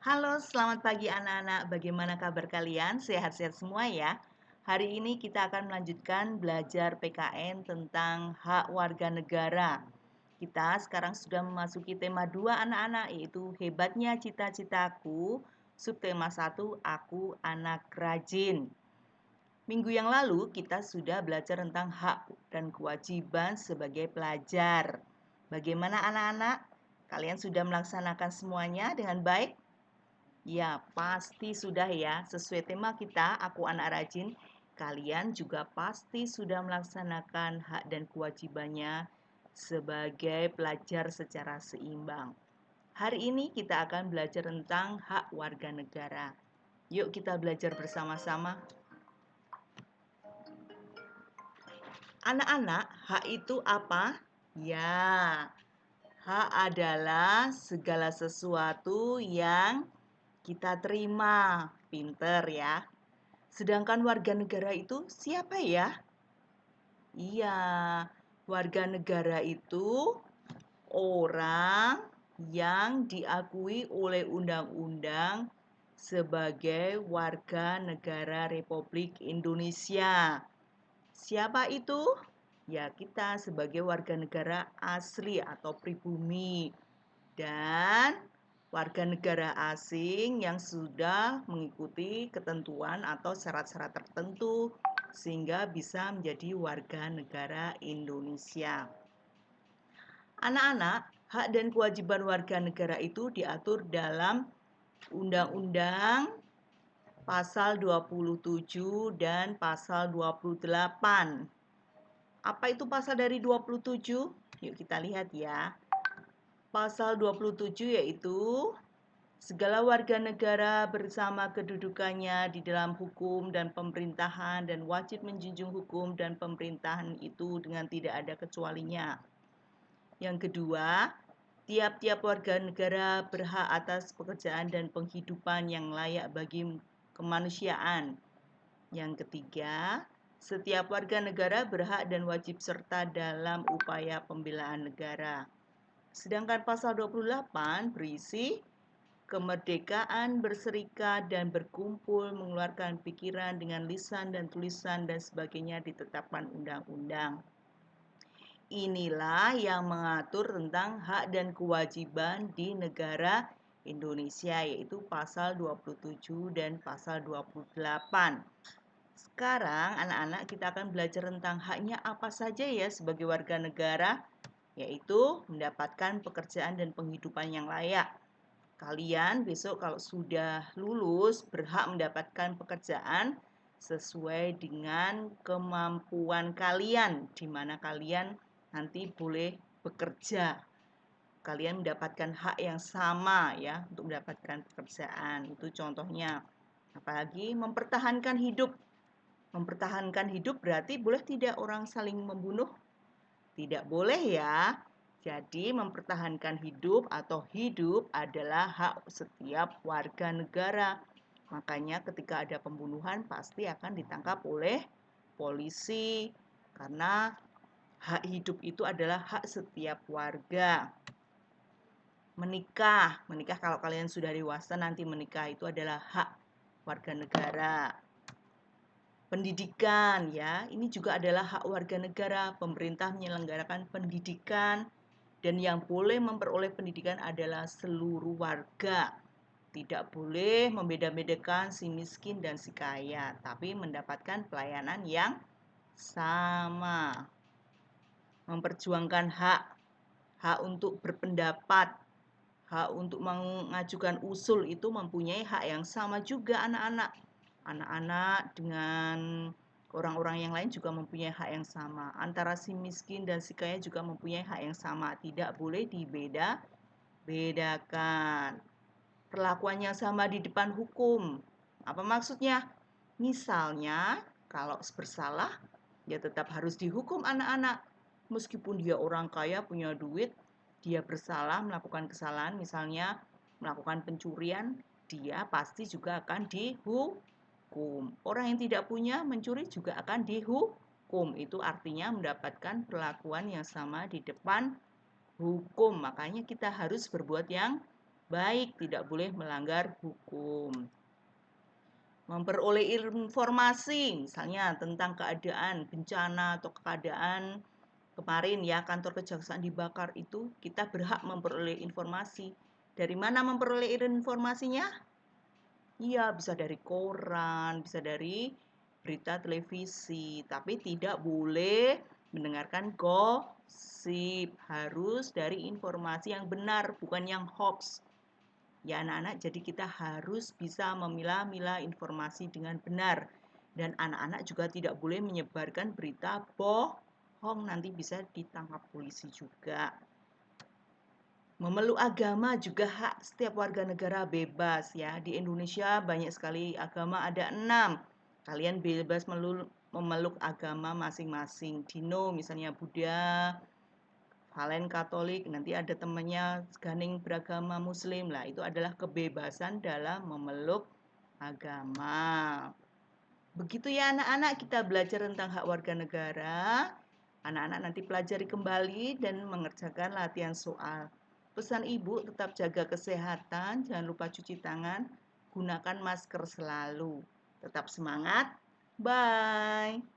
Halo, selamat pagi anak-anak. Bagaimana kabar kalian? Sehat-sehat semua ya? Hari ini kita akan melanjutkan belajar PKN tentang hak warga negara. Kita sekarang sudah memasuki tema 2 anak-anak, yaitu hebatnya cita-citaku. Subtema 1, aku anak rajin. Minggu yang lalu kita sudah belajar tentang hak dan kewajiban sebagai pelajar. Bagaimana anak-anak? Kalian sudah melaksanakan semuanya dengan baik? Ya, pasti sudah ya. Sesuai tema kita, aku anak rajin, kalian juga pasti sudah melaksanakan hak dan kewajibannya sebagai pelajar secara seimbang. Hari ini kita akan belajar tentang hak warga negara. Yuk kita belajar bersama-sama. Anak-anak, hak itu apa? Ya, hak adalah segala sesuatu yang kita terima. Pinter ya. Sedangkan warga negara itu siapa ya? Iya, warga negara itu orang yang diakui oleh undang-undang sebagai warga negara Republik Indonesia. Siapa itu? Ya, kita sebagai warga negara asli atau pribumi. Dan warga negara asing yang sudah mengikuti ketentuan atau syarat-syarat tertentu sehingga bisa menjadi warga negara Indonesia. Anak-anak, hak dan kewajiban warga negara itu diatur dalam Undang-Undang Pasal 27 dan Pasal 28. Apa itu pasal dari 27? Yuk kita lihat ya. Pasal 27 yaitu segala warga negara bersama kedudukannya di dalam hukum dan pemerintahan dan wajib menjunjung hukum dan pemerintahan itu dengan tidak ada kecualinya. Yang kedua, tiap-tiap warga negara berhak atas pekerjaan dan penghidupan yang layak bagi kemanusiaan. Yang ketiga, setiap warga negara berhak dan wajib serta dalam upaya pembelaan negara. Sedangkan pasal 28 berisi kemerdekaan berserikat dan berkumpul, mengeluarkan pikiran dengan lisan dan tulisan dan sebagainya ditetapkan undang-undang. Inilah yang mengatur tentang hak dan kewajiban di negara Indonesia, yaitu pasal 27 dan pasal 28. Sekarang anak-anak kita akan belajar tentang haknya apa saja ya sebagai warga negara, yaitu mendapatkan pekerjaan dan penghidupan yang layak. Kalian besok kalau sudah lulus berhak mendapatkan pekerjaan sesuai dengan kemampuan kalian, di mana kalian nanti boleh bekerja. Kalian mendapatkan hak yang sama ya untuk mendapatkan pekerjaan. Itu contohnya. Apalagi mempertahankan hidup. Mempertahankan hidup berarti boleh tidak orang saling membunuh? Tidak boleh ya. Jadi mempertahankan hidup atau hidup adalah hak setiap warga negara. Makanya ketika ada pembunuhan pasti akan ditangkap oleh polisi. Karena hak hidup itu adalah hak setiap warga. Menikah kalau kalian sudah dewasa nanti menikah itu adalah hak warga negara. Pendidikan ya, ini juga adalah hak warga negara. Pemerintah menyelenggarakan pendidikan dan yang boleh memperoleh pendidikan adalah seluruh warga. Tidak boleh membeda-bedakan si miskin dan si kaya, tapi mendapatkan pelayanan yang sama. Memperjuangkan hak untuk berpendapat, hak untuk mengajukan usul itu mempunyai hak yang sama juga anak-anak. Anak-anak dengan orang-orang yang lain juga mempunyai hak yang sama. Antara si miskin dan si kaya juga mempunyai hak yang sama. Tidak boleh dibeda-bedakan. Perlakuannya sama di depan hukum. Apa maksudnya? Misalnya, kalau bersalah, ya tetap harus dihukum anak-anak. Meskipun dia orang kaya, punya duit, dia bersalah, melakukan kesalahan, misalnya melakukan pencurian, dia pasti juga akan dihukum. Orang yang tidak punya mencuri juga akan dihukum. Itu artinya mendapatkan perlakuan yang sama di depan hukum. Makanya kita harus berbuat yang baik, tidak boleh melanggar hukum. Memperoleh informasi, misalnya tentang keadaan bencana atau keadaan kemarin ya kantor kejaksaan dibakar itu, kita berhak memperoleh informasi. Dari mana memperoleh informasinya? Iya, bisa dari koran, bisa dari berita televisi, tapi tidak boleh mendengarkan gosip. Harus dari informasi yang benar, bukan yang hoax. Ya anak-anak, jadi kita harus bisa memilah-milah informasi dengan benar. Dan anak-anak juga tidak boleh menyebarkan berita bohong, nanti bisa ditangkap polisi juga. Memeluk agama juga hak setiap warga negara bebas ya. Di Indonesia banyak sekali agama, ada 6. Kalian bebas memeluk agama masing-masing. Dino misalnya Buddha, Valen Katolik, nanti ada temannya Ganing beragama Muslim lah. Itu adalah kebebasan dalam memeluk agama. Begitu ya anak-anak, kita belajar tentang hak warga negara. Anak-anak nanti pelajari kembali dan mengerjakan latihan soal. Pesan ibu, tetap jaga kesehatan, jangan lupa cuci tangan, gunakan masker selalu. Tetap semangat, bye.